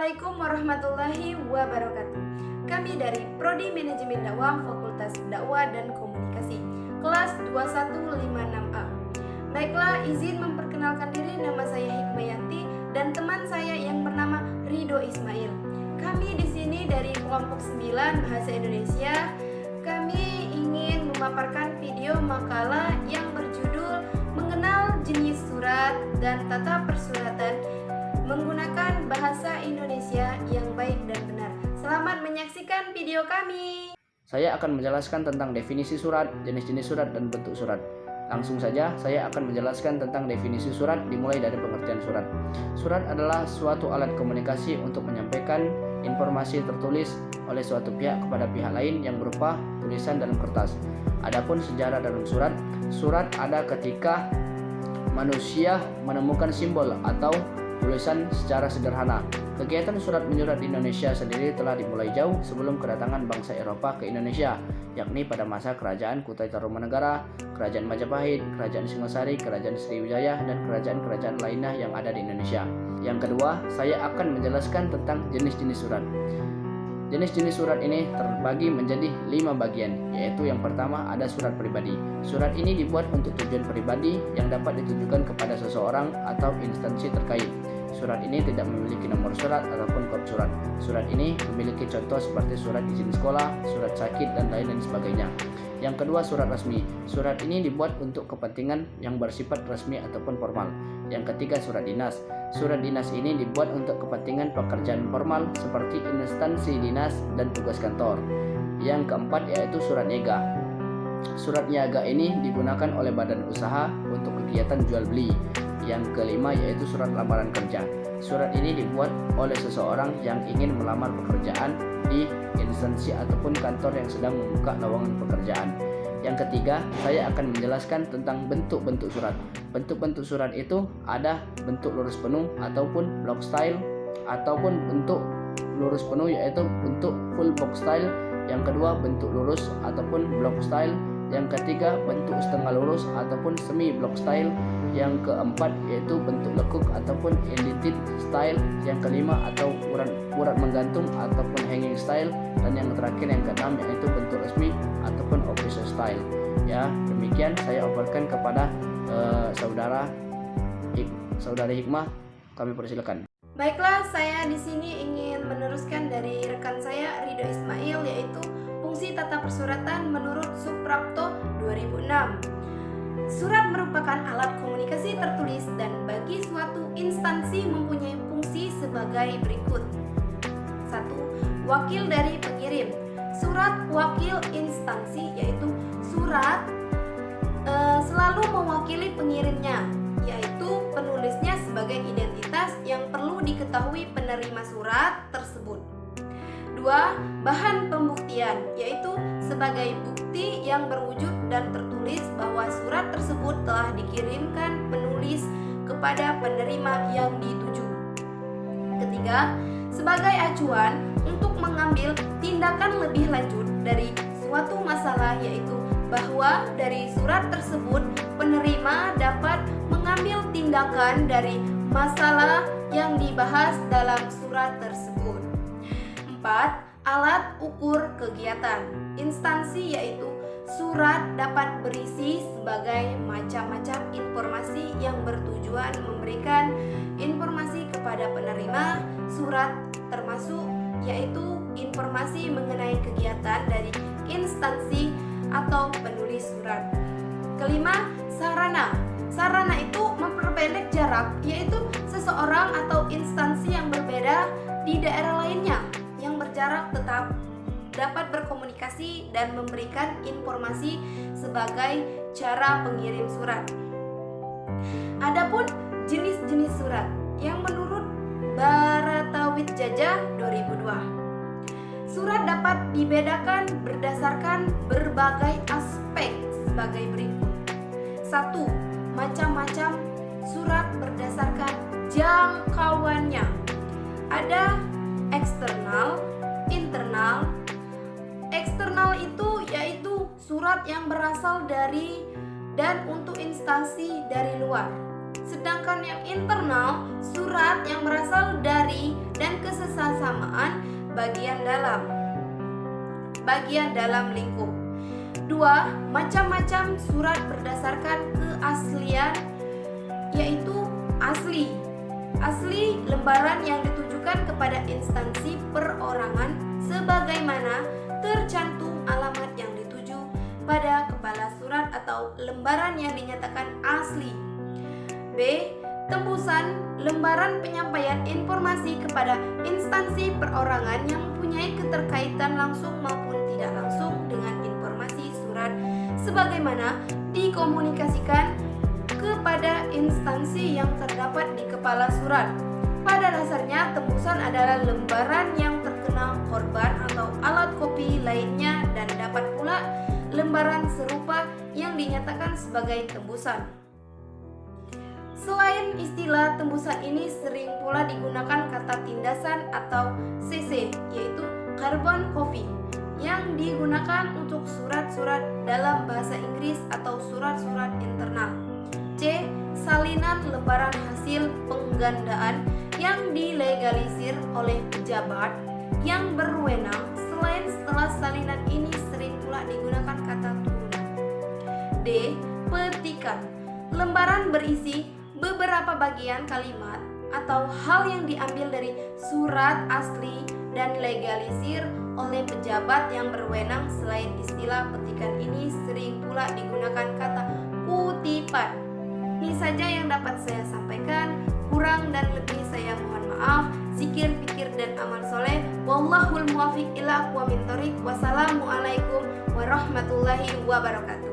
Assalamualaikum warahmatullahi wabarakatuh. Kami dari Prodi Manajemen Dakwah Fakultas Dakwah dan Komunikasi kelas 2156A. Baiklah, izin memperkenalkan diri, nama saya Hikmayanti dan teman saya yang bernama Ridho Ismail. Kami di sini dari kelompok 9 Bahasa Indonesia. Kami ingin memaparkan video makalah yang berjudul Mengenal Jenis Surat dan Tata Persuratan menggunakan bahasa Indonesia yang baik dan benar. Selamat menyaksikan video kami. Saya akan menjelaskan tentang definisi surat, jenis-jenis surat, dan bentuk surat. Langsung saja, saya akan menjelaskan tentang definisi surat dimulai dari pengertian surat. Surat adalah suatu alat komunikasi untuk menyampaikan informasi tertulis oleh suatu pihak kepada pihak lain yang berupa tulisan dalam kertas. Adapun sejarah dalam surat ada ketika manusia menemukan simbol atau tulisan secara sederhana. Kegiatan surat menyurat di Indonesia sendiri telah dimulai jauh sebelum kedatangan bangsa Eropa ke Indonesia, yakni pada masa Kerajaan Kutai Tarumanegara, Kerajaan Majapahit, Kerajaan Singosari, Kerajaan Sriwijaya, dan kerajaan-kerajaan lainnya yang ada di Indonesia. Yang kedua, saya akan menjelaskan tentang jenis-jenis surat. Jenis-jenis surat ini terbagi menjadi 5 bagian, yaitu yang pertama ada surat pribadi. Surat ini dibuat untuk tujuan pribadi yang dapat ditujukan kepada seseorang atau instansi terkait. Surat ini tidak memiliki nomor surat ataupun kod surat. Surat ini memiliki contoh seperti surat izin sekolah, surat sakit, dan lain sebagainya. Yang kedua, surat resmi. Surat ini dibuat untuk kepentingan yang bersifat resmi ataupun formal. Yang ketiga, surat dinas. Surat dinas ini dibuat untuk kepentingan pekerjaan formal seperti instansi dinas dan tugas kantor. Yang keempat yaitu surat niaga. Surat niaga ini digunakan oleh badan usaha untuk kegiatan jual beli. Yang kelima yaitu surat lamaran kerja. Surat ini dibuat oleh seseorang yang ingin melamar pekerjaan di instansi ataupun kantor yang sedang membuka lowongan pekerjaan. Yang ketiga, saya akan menjelaskan tentang bentuk-bentuk surat. Bentuk-bentuk surat itu ada bentuk lurus penuh ataupun block style, ataupun bentuk lurus penuh yaitu bentuk full box style. Yang kedua, bentuk lurus ataupun block style. Yang ketiga, bentuk setengah lurus ataupun semi block style. Yang keempat yaitu bentuk lekuk ataupun indented style. Yang kelima atau urat menggantung ataupun hanging style. Dan yang terakhir yang keenam yaitu bentuk resmi ataupun official style. Ya, demikian saya operkan kepada saudari Hikmah. Kami persilakan. Baiklah, saya di sini ingin meneruskan dari rekan saya Ridho Ismail, yaitu fungsi tata persuratan menurut Suprapto 2006. Surat merupakan alat komunikasi tertulis dan bagi suatu instansi mempunyai fungsi sebagai berikut. 1. Wakil dari pengirim. Surat wakil instansi yaitu surat selalu mewakili pengirimnya, yaitu penulisnya sebagai identitas yang perlu diketahui penerima surat tersebut. 2. Bahan pembuktian, yaitu sebagai bukti yang berwujud dan tertulis bahwa surat tersebut telah dikirimkan penulis kepada penerima yang dituju. Ketiga, sebagai acuan untuk mengambil tindakan lebih lanjut dari suatu masalah, yaitu bahwa dari surat tersebut penerima dapat mengambil tindakan dari masalah yang dibahas dalam surat tersebut. 4. Alat ukur kegiatan instansi, yaitu surat dapat berisi sebagai macam-macam informasi yang bertujuan memberikan informasi kepada penerima surat, termasuk yaitu informasi mengenai kegiatan dari instansi atau penulis surat. Kelima, sarana. Sarana itu memperpendek jarak, yaitu seseorang atau instansi yang berbeda di daerah lainnya yang berjarak tetap dapat berkomunikasi dan memberikan informasi sebagai cara pengirim surat. Adapun jenis-jenis surat yang menurut Baratawidjajah 2002. Surat dapat dibedakan berdasarkan berbagai aspek sebagai berikut. 1. Macam-macam surat berdasarkan jangkauannya. Ada eksternal, internal. Eksternal itu yaitu surat yang berasal dari dan untuk instansi dari luar. Sedangkan yang internal, surat yang berasal dari dan kesesamaan bagian dalam lingkup. 2. Macam-macam surat berdasarkan keaslian, yaitu asli. Asli lembaran yang ditujukan kepada instansi perorangan sebagaimana tercantum alamat yang dituju pada kepala surat atau lembaran yang dinyatakan asli. B. Tembusan lembaran penyampaian informasi kepada instansi perorangan yang mempunyai keterkaitan langsung maupun tidak langsung dengan informasi surat sebagaimana dikomunikasikan kepada instansi yang terdapat di kepala surat. Pada dasarnya, tembusan adalah lembaran yang terkena korban atau alat kopi lainnya dan dapat pula lembaran serupa yang dinyatakan sebagai tembusan. Selain istilah tembusan ini sering pula digunakan kata tindasan atau CC, yaitu carbon copy, yang digunakan untuk surat-surat dalam bahasa Inggris atau surat-surat internal. C. Salinan lembaran hasil penggandaan yang dilegalisir oleh pejabat yang berwenang. Selain setelah salinan ini sering pula digunakan kata turunan. D. Petikan lembaran berisi beberapa bagian kalimat atau hal yang diambil dari surat asli dan legalisir oleh pejabat yang berwenang. Selain istilah petikan ini sering pula digunakan kata kutipan. Ini saja yang dapat saya sampaikan. Kurang dan lebih saya mohon maaf. Zikir, fikir, dan amal soleh. Wallahul muwafiq ila aqwamit thoriq. Wassalamualaikum warahmatullahi wabarakatuh.